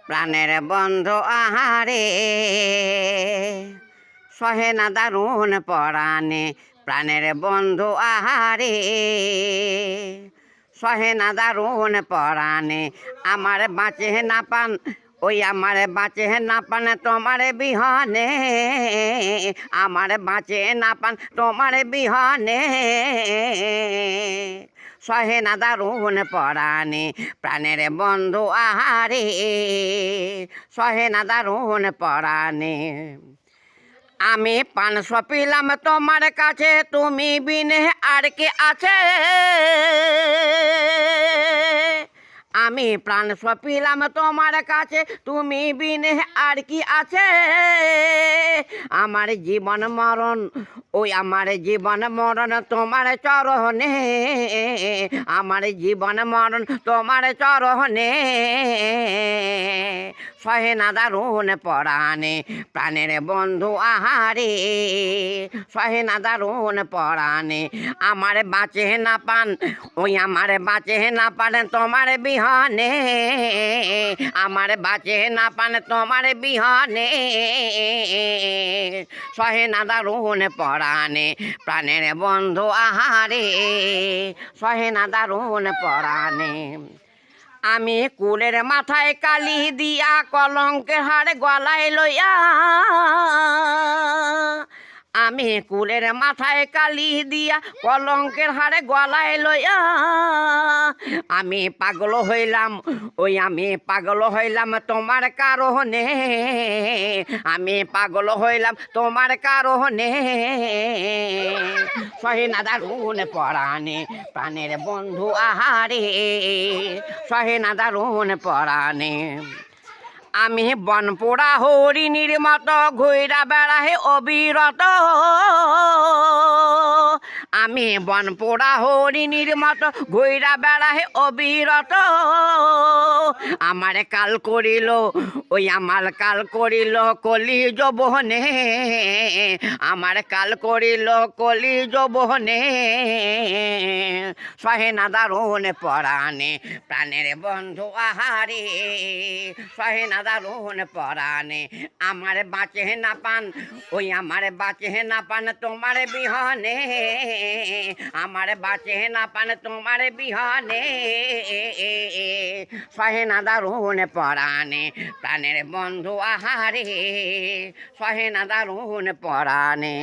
প্রাণের বন্ধু আহারে সহে না দারুণ পরাণে। প্রাণের বন্ধু আহারে সহে না দারুণ পরাণে। আমার বাঁচে না পান ওই আমার বাঁচে না পান তোমার বিহনে। আমার বাঁচে না পান তোমার বিহনে সহে না দারুণ পরাণে। প্রাণের বন্ধু আহারে সহে না দারুণ পরাণে। আমি 500 পেলাম তোমার কাছে, তুমি বিনে আর কে আছে? আমি প্রাণ সপিলাম তোমার কাছে, তুমি বিনে আর কি আছে? আমার জীবন মরণ ওই আমার জীবন মরণ তোমার চরণে। আমার জীবন মরণ তোমার চরণে সহে না দারুণ পরাণে। প্রাণের বন্ধু আহারে সহে না দারুণ পরাণে। আমার বাঁচে না পান ওই আমার বাঁচে না পান তোমার বিহনে। আমার বাঁচে না পান তোমার বিহনে সহে না দারুণ পরাণে। প্রাণের বন্ধু আহারে সহে না দারুণ পরাণে। আমি কুলের মাথায় কালি দিয়া কলঙ্কের হাড় গলায় লইয়া। আমি কুলের মাথায় কালি দিয়া কলঙ্কের হাড়ে গলায় লইয়া। আমি পাগল হইলাম ওই আমি পাগল হইলাম তোমার কারণে। আমি পাগল হইলাম তোমার কারণে সহে না দারুণ পরাণে। প্রাণের বন্ধু আহারে সহে না দারুণ পরাণে। আমি বনপোড়া হরিণীর মতো ঘুইরা বেড়াহে অবিরত। আমি বনপোড়া হরিণীর মতো ঘুইরা বেড়াহে অবিরত। আমার কাল করিল ওই আমার কাল করিল কলি যৌবনে। আমার কাল করিল কলি যৌবনে সহে না দারুণ পরাণে। প্রাণের বন্ধু আহারে সহে না দারুণ পরাণে। আমার বাঁচে না পান ওই আমার বাঁচে না পান তোমার বিহনে। আমার বাঁচে না পান তোমার বিহনে সহে না দারুণ পরাণে। প্রাণের বন্ধু আহারে সহে না দারুণ পরাণে।